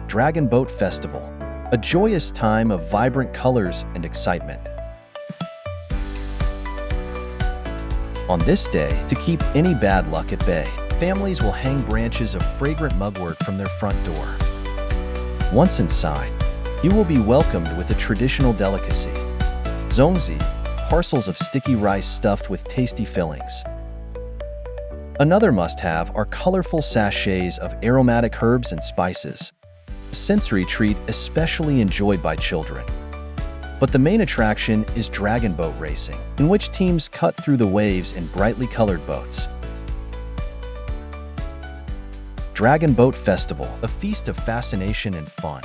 Dragon Boat Festival, a joyous time of vibrant colors and excitement. On this day, to keep any bad luck at bay, families will hang branches of fragrant mugwort from their front door. Once inside, you will be welcomed with a traditional delicacy, zongzi, parcels of sticky rice stuffed with tasty fillings. Another must-have are colorful sachets of aromatic herbs and spices, a sensory treat especially enjoyed by children. But the main attraction is dragon boat racing, in which teams cut through the waves in brightly colored boats. Dragon Boat Festival, a feast of fascination and fun.